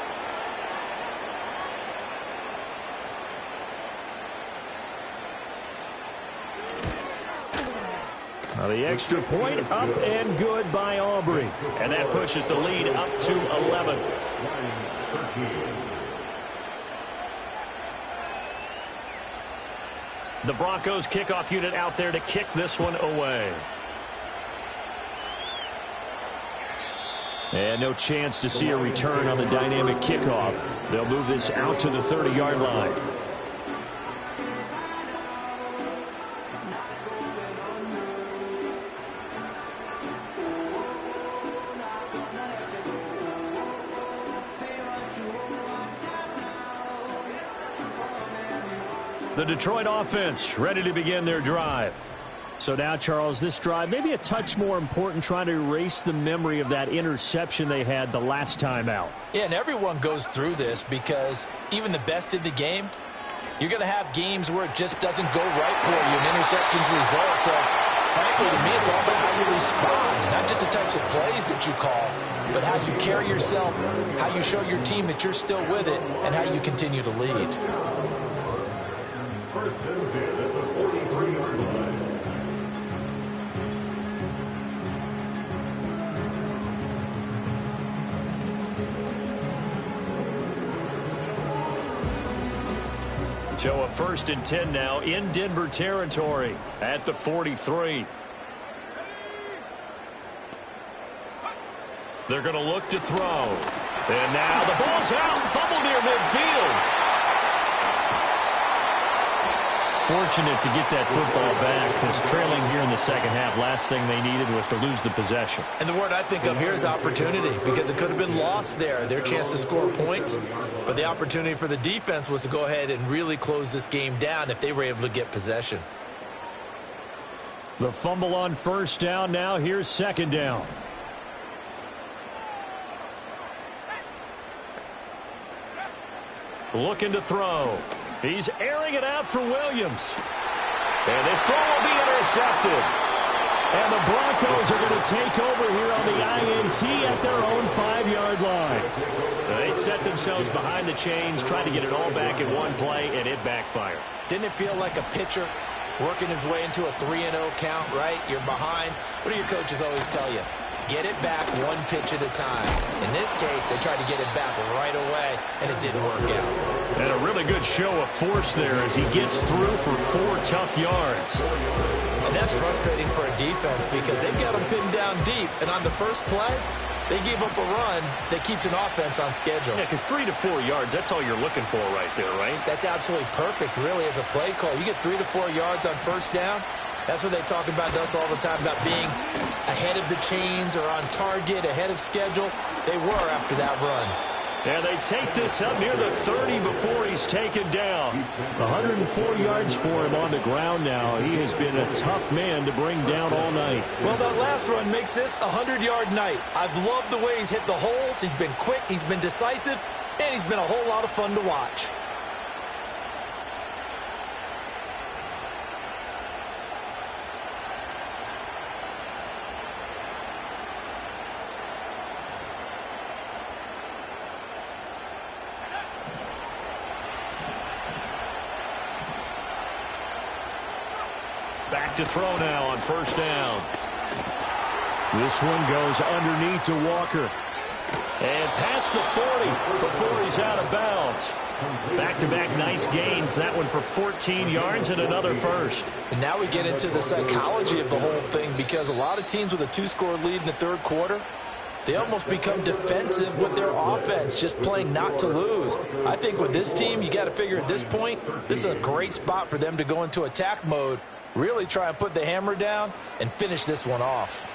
Now the extra point up and good by Aubrey. And that pushes the lead up to 11. The Broncos kickoff unit out there to kick this one away. And no chance to see a return on the dynamic kickoff. They'll move this out to the 30-yard line. The Detroit offense ready to begin their drive. So now, Charles, this drive maybe a touch more important, trying to erase the memory of that interception they had the last time out. Yeah, and everyone goes through this because even the best in the game, you're going to have games where it just doesn't go right for you, and interceptions result. So, frankly, to me, it's all about how you respond, not just the types of plays that you call, but how you carry yourself, how you show your team that you're still with it, and how you continue to lead. So a 1st and 10 now in Denver territory at the 43. They're going to look to throw. And now the ball's out, fumbled near midfield. Fortunate to get that football back, because trailing here in the second half, last thing they needed was to lose the possession. And the word I think of here is opportunity, because it could have been lost there, their chance to score points. But the opportunity for the defense was to go ahead and really close this game down if they were able to get possession. The fumble on first down. Now here's second down. Looking to throw. He's airing it out for Williams. And this throw will be intercepted. And the Broncos are going to take over here on the INT at their own 5-yard line. They set themselves behind the chains, tried to get it all back in one play, and it backfired. Didn't it feel like a pitcher working his way into a 3-0 count, right? You're behind. What do your coaches always tell you? Get it back one pitch at a time. In this case, they tried to get it back right away, and it didn't work out. And a really good show of force there as he gets through for 4 tough yards. And that's frustrating for a defense because they've got them pinned down deep, and on the first play, they gave up a run that keeps an offense on schedule. Yeah, because 3 to 4 yards, that's all you're looking for right there, right? That's absolutely perfect, really, as a play call. You get 3 to 4 yards on first down. That's what they talk about to us all the time, about being ahead of the chains or on target, ahead of schedule. They were after that run. And they take this up near the 30 before he's taken down. 104 yards for him on the ground now. He has been a tough man to bring down all night. Well, that last run makes this a 100-yard night. I've loved the way he's hit the holes. He's been quick, he's been decisive, and he's been a whole lot of fun to watch. Back to throw now on first down. This one goes underneath to Walker. And past the 40 before he's out of bounds. Back-to-back nice gains. That one for 14 yards and another first. And now we get into the psychology of the whole thing, because a lot of teams with a 2-score lead in the third quarter, they almost become defensive with their offense, just playing not to lose. I think with this team, you got to figure at this point, this is a great spot for them to go into attack mode, really try and put the hammer down and finish this one off.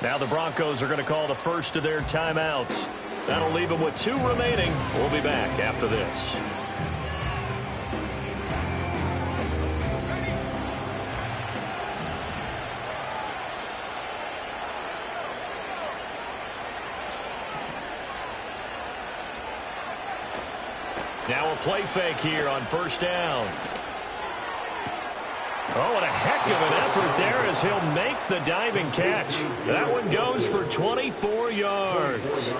Now the Broncos are going to call the first of their timeouts. That'll leave them with 2 remaining. We'll be back after this. Now a play fake here on first down. Oh, what a heck of an effort there as he'll make the diving catch. That one goes for 24 yards.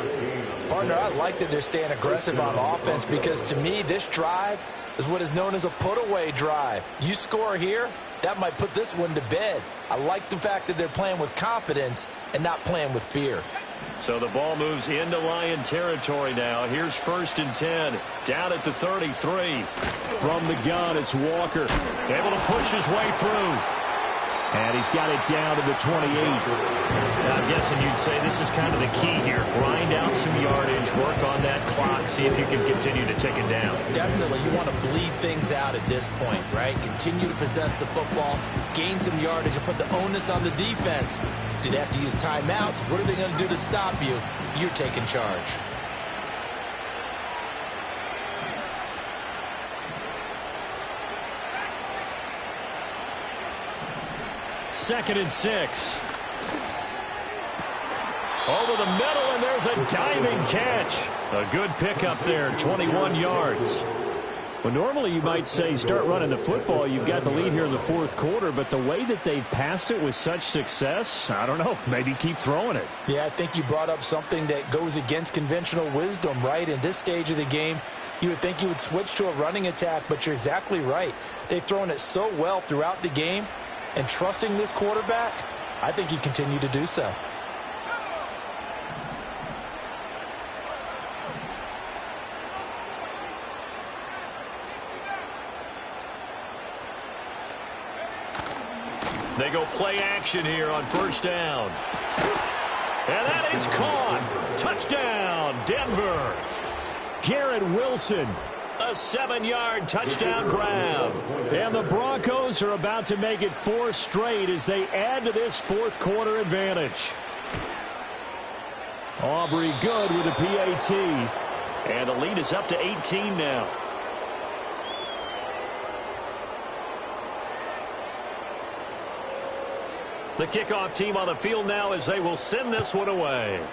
Partner, I like that they're staying aggressive on offense, because to me, this drive is what is known as a put-away drive. You score here, that might put this one to bed. I like the fact that they're playing with confidence and not playing with fear. So the ball moves into Lion territory now. Here's first and 10, down at the 33. From the gun, it's Walker. Able to push his way through. And he's got it down to the 28. I'm guessing you'd say this is kind of the key here. Grind out some yardage, work on that clock, see if you can continue to take it down. Definitely, you want to bleed things out at this point, right? Continue to possess the football, gain some yardage, and put the onus on the defense. Do they have to use timeouts? What are they going to do to stop you? You're taking charge. Second and 6. Over the middle, and there's a diving catch. A good pickup there, 21 yards. Well, normally you might say start running the football. You've got the lead here in the fourth quarter, but the way that they've passed it with such success, I don't know, maybe keep throwing it. Yeah, I think you brought up something that goes against conventional wisdom, right? In this stage of the game, you would think you would switch to a running attack, but you're exactly right. They've thrown it so well throughout the game, and trusting this quarterback, I think you continue to do so. They go play action here on first down. And that is caught. Touchdown, Denver. Garrett Wilson, a 7-yard touchdown grab. And the Broncos are about to make it 4 straight as they add to this fourth quarter advantage. Aubrey good with a PAT. And the lead is up to 18 now. The kickoff team on the field now as they will send this one away.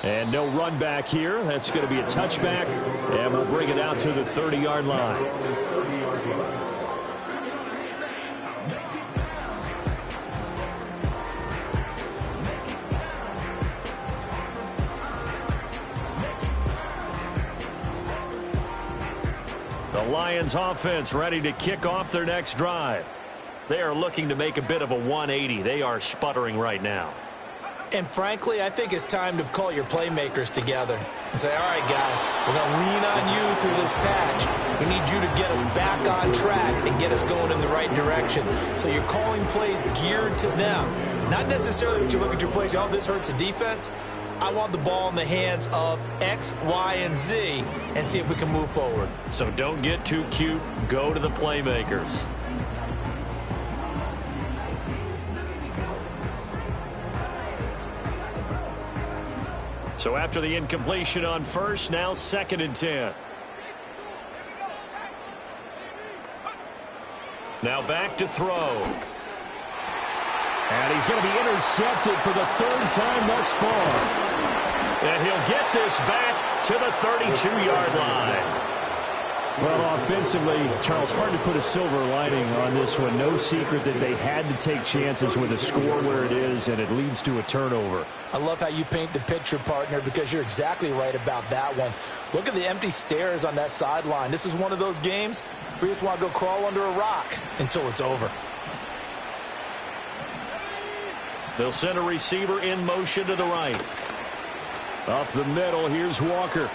And no run back here. That's going to be a touchback. And we'll bring it out to the 30-yard line. The Lions offense ready to kick off their next drive. They are looking to make a bit of a 180. They are sputtering right now. And frankly, I think it's time to call your playmakers together and say, all right, guys, we're going to lean on you through this patch. We need you to get us back on track and get us going in the right direction. So you're calling plays geared to them. Not necessarily that you look at your plays, oh, this hurts the defense. I want the ball in the hands of X, Y, and Z and see if we can move forward. So don't get too cute. Go to the playmakers. So after the incompletion on first, now 2nd and 10. Now back to throw. And he's going to be intercepted for the 3rd time thus far. And he'll get this back to the 32-yard line. Well, offensively, Charles, hard to put a silver lining on this one. No secret that they had to take chances with a score where it is, and it leads to a turnover. I love how you paint the picture, partner, because you're exactly right about that one. Look at the empty stares on that sideline. This is one of those games where you just want to go crawl under a rock until it's over. They'll send a receiver in motion to the right. Up the middle, here's Walker.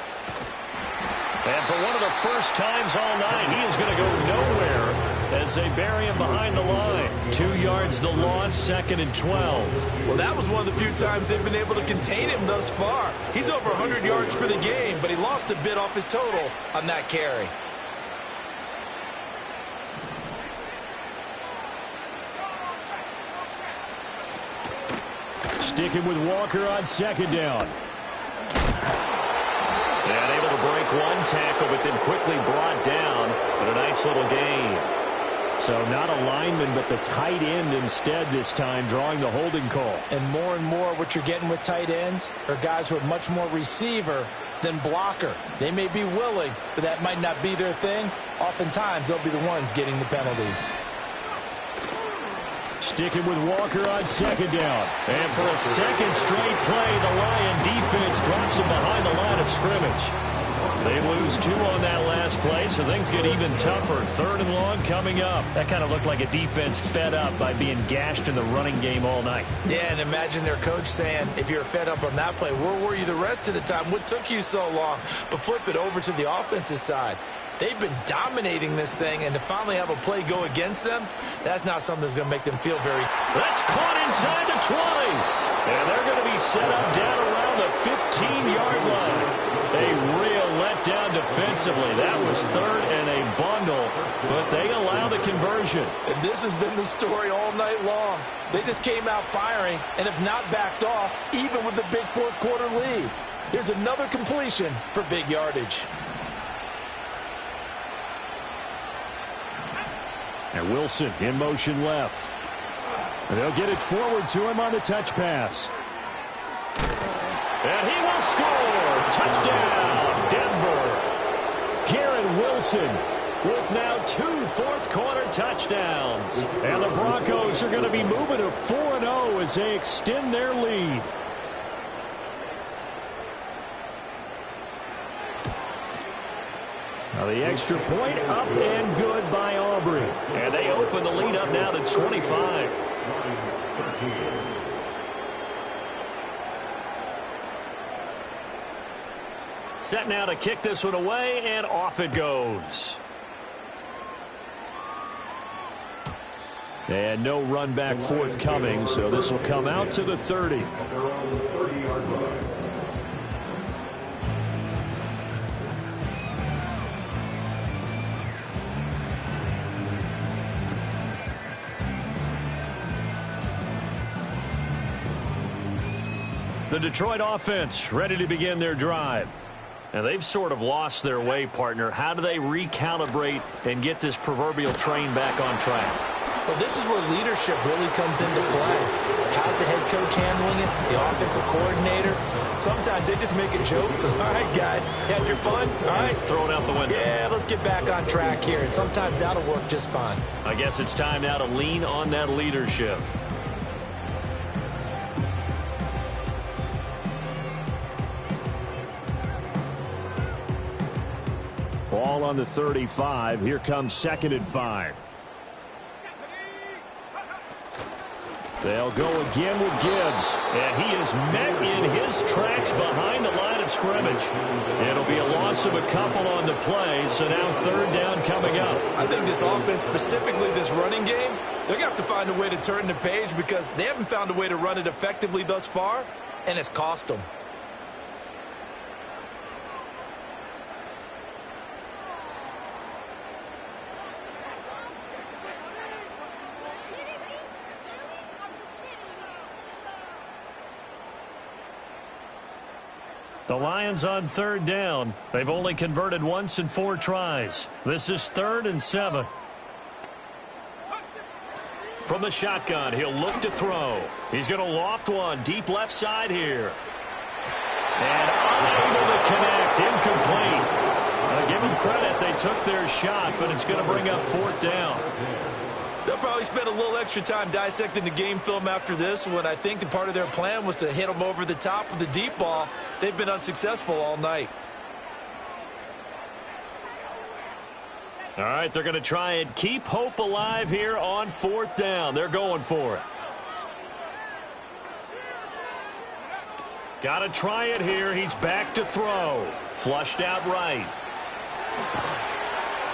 And for one of the first times all night, he is going to go nowhere as they bury him behind the line. 2 yards the loss, 2nd and 12. Well, that was one of the few times they've been able to contain him thus far. He's over 100 yards for the game, but he lost a bit off his total on that carry. Sticking with Walker on 2nd down. And able to break one tackle, but then quickly brought down. But a nice little gain. So not a lineman, but the tight end instead this time, drawing the holding call. And more what you're getting with tight ends are guys who are much more receiver than blocker. They may be willing, but that might not be their thing. Oftentimes, they'll be the ones getting the penalties. Sticking with Walker on 2nd down. And for a 2nd straight play, the Lion defense drops him behind the line of scrimmage. They lose 2 on that last play, so things get even tougher. 3rd and long coming up. That kind of looked like a defense fed up by being gashed in the running game all night. Yeah, and imagine their coach saying, if you're fed up on that play, where were you the rest of the time? What took you so long? But flip it over to the offensive side. They've been dominating this thing, and to finally have a play go against them, that's not something that's going to make them feel very... That's caught inside the 20. And they're going to be set up down around the 15-yard line. A real letdown defensively. That was 3rd and a bundle, but they allow the conversion. And this has been the story all night long. They just came out firing and have not backed off, even with the big fourth quarter lead. Here's another completion for big yardage. And Wilson in motion left. And they'll get it forward to him on the touch pass. And he will score. Touchdown, Denver. Garrett Wilson with now 2 fourth-quarter touchdowns. And the Broncos are going to be moving to 4-0 as they extend their lead. Now the extra point up and good by Aubrey. And they open the lead up now to 25. Set now to kick this one away, and off it goes. And no run back forthcoming, so this will come out to the 30. The Detroit offense ready to begin their drive. And they've sort of lost their way, partner. How do they recalibrate and get this proverbial train back on track? Well, this is where leadership really comes into play. How's the head coach handling it? The offensive coordinator? Sometimes they just make a joke. All right, guys, had your fun? All right. Throw it out the window. Yeah, let's get back on track here. And sometimes that'll work just fine. I guess it's time now to lean on that leadership. Ball on the 35. Here comes 2nd and 5. They'll go again with Gibbs. And he is met in his tracks behind the line of scrimmage. It'll be a loss of a couple on the play, so now 3rd down coming up. I think this offense, specifically this running game, they're going to have to find a way to turn the page because they haven't found a way to run it effectively thus far, and it's cost them. The Lions on 3rd down. They've only converted once in 4 tries. This is 3rd and 7. From the shotgun, he'll look to throw. He's going to loft one deep left side here. And unable to connect. Incomplete. Give them credit. They took their shot, but it's going to bring up 4th down. They'll probably spend a little extra time dissecting the game film after this when I think the part of their plan was to hit them over the top with the deep ball. They've been unsuccessful all night. All right, they're going to try and keep hope alive here on 4th down. They're going for it. Got to try it here. He's back to throw. Flushed out right.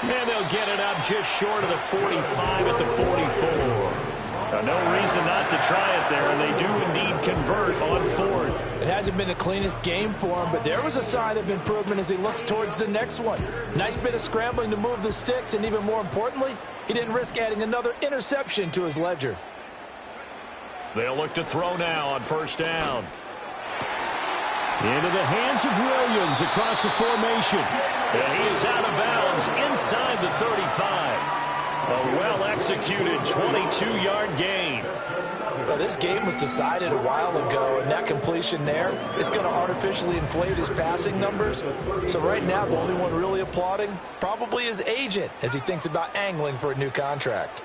And they'll get it up just short of the 45 at the 44. No reason not to try it there, and they do indeed convert on 4th. It hasn't been the cleanest game for him, but there was a sign of improvement as he looks towards the next one. Nice bit of scrambling to move the sticks, and even more importantly, he didn't risk adding another interception to his ledger. They'll look to throw now on 1st down. Into the hands of Williams across the formation. And he is out of bounds inside the 35. A well-executed 22-yard gain. Well, this game was decided a while ago, and that completion there is going to artificially inflate his passing numbers. So right now, the only one really applauding probably his agent as he thinks about angling for a new contract.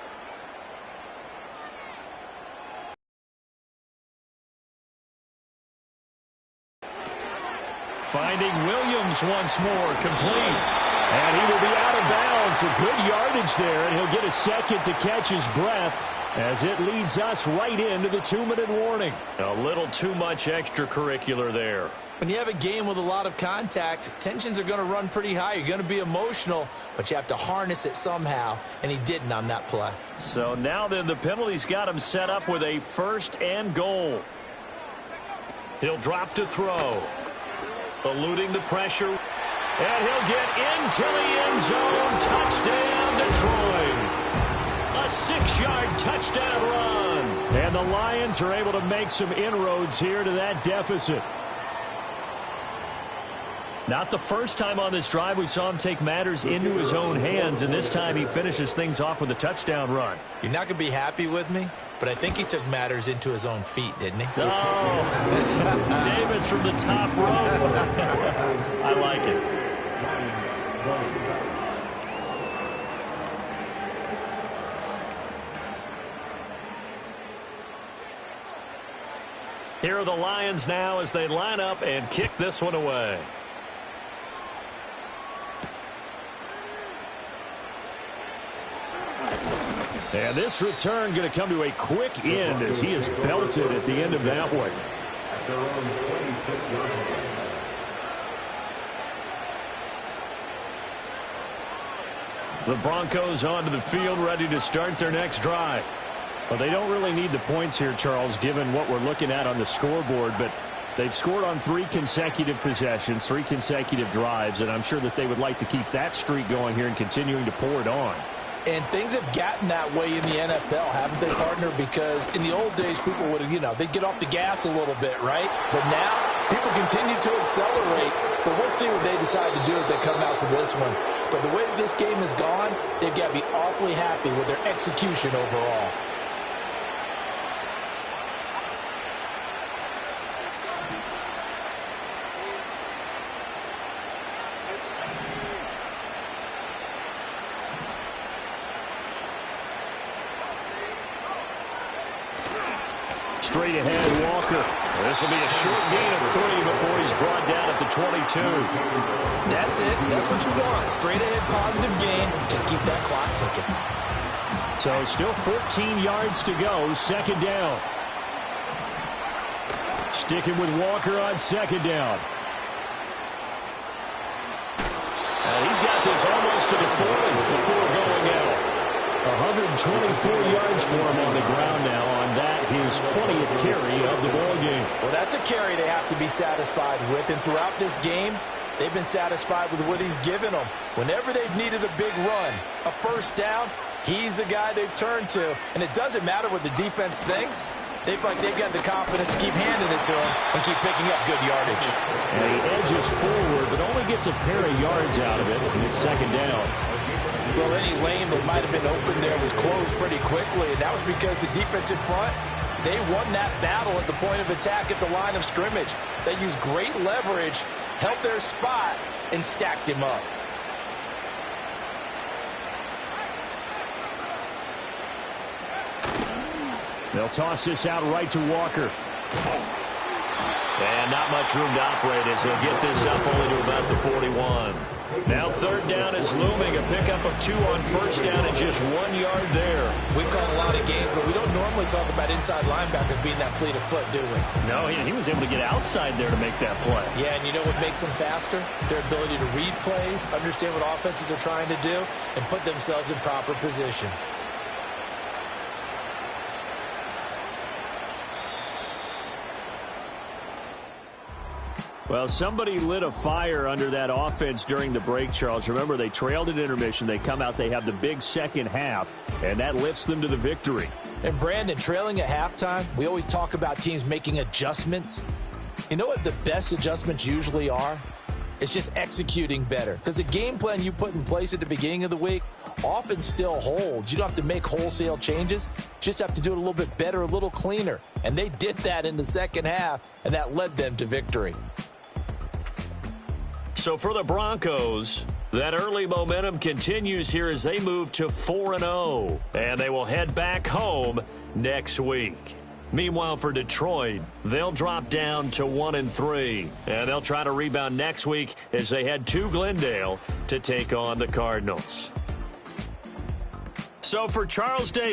Finding Williams once more, complete. And he will be out of bounds. A good yardage there, and he'll get a second to catch his breath as it leads us right into the 2-minute warning. A little too much extracurricular there. When you have a game with a lot of contact, tensions are going to run pretty high. You're going to be emotional, but you have to harness it somehow, and he didn't on that play. So now then the penalty's got him set up with a 1st and goal. He'll drop to throw. Eluding the pressure. And he'll get into the end zone. Touchdown, Detroit. A 6-yard touchdown run. And the Lions are able to make some inroads here to that deficit. Not the first time on this drive we saw him take matters into his own hands, and this time he finishes things off with a touchdown run. You're not going to be happy with me, but I think he took matters into his own feet, didn't he? Oh, Davis from the top row. I like it. Here are the Lions now as they line up and kick this one away. And this return going to come to a quick end as he is belted at the end of that one. The Broncos onto the field ready to start their next drive. Well, they don't really need the points here, Charles, given what we're looking at on the scoreboard, but they've scored on 3 consecutive possessions, 3 consecutive drives, and I'm sure that they would like to keep that streak going here and continuing to pour it on. And things have gotten that way in the NFL, haven't they, partner? Because in the old days, people would have, they'd get off the gas a little bit, right? But now, people continue to accelerate. But we'll see what they decide to do as they come out for this one. But the way this game has gone, they've got to be awfully happy with their execution overall. Straight ahead, Walker. This will be a short gain of 3 before he's brought down at the 22. That's it. That's what you want. Straight ahead, positive gain. Just keep that clock ticking. So still 14 yards to go. Second down. Sticking with Walker on second down. He's got this almost to the 40 before going out. 124 yards for him on the ground now on that, his 20th carry of the ball game. Well, that's a carry they have to be satisfied with, and throughout this game, they've been satisfied with what he's given them. Whenever they've needed a big run, a first down, he's the guy they've turned to. And it doesn't matter what the defense thinks. They feel like they've got the confidence to keep handing it to him and keep picking up good yardage. And he edges forward, but only gets a pair of yards out of it, and it's second down. Well, any lane that might have been open there was closed pretty quickly, and that was because the defense in front, they won that battle at the point of attack at the line of scrimmage. They used great leverage, held their spot, and stacked him up. They'll toss this out right to Walker. And not much room to operate as he'll get this up only to about the 41. Now third down is looming. A pickup of 2 on first down and just 1 yard there. We've called a lot of games, but we don't normally talk about inside linebackers being that fleet of foot, do we? No, he was able to get outside there to make that play. Yeah, and you know what makes them faster? Their ability to read plays, understand what offenses are trying to do, and put themselves in proper position. Well, somebody lit a fire under that offense during the break, Charles. Remember, they trailed at intermission. They come out, they have the big second half, and that lifts them to the victory. And, Brandon, trailing at halftime, we always talk about teams making adjustments. You know what the best adjustments usually are? It's just executing better. Because the game plan you put in place at the beginning of the week often still holds. You don't have to make wholesale changes. You just have to do it a little bit better, a little cleaner. And they did that in the second half, and that led them to victory. So for the Broncos, that early momentum continues here as they move to 4-0. And they will head back home next week. Meanwhile, for Detroit, they'll drop down to 1-3. And they'll try to rebound next week as they head to Glendale to take on the Cardinals. So for Charles Davis.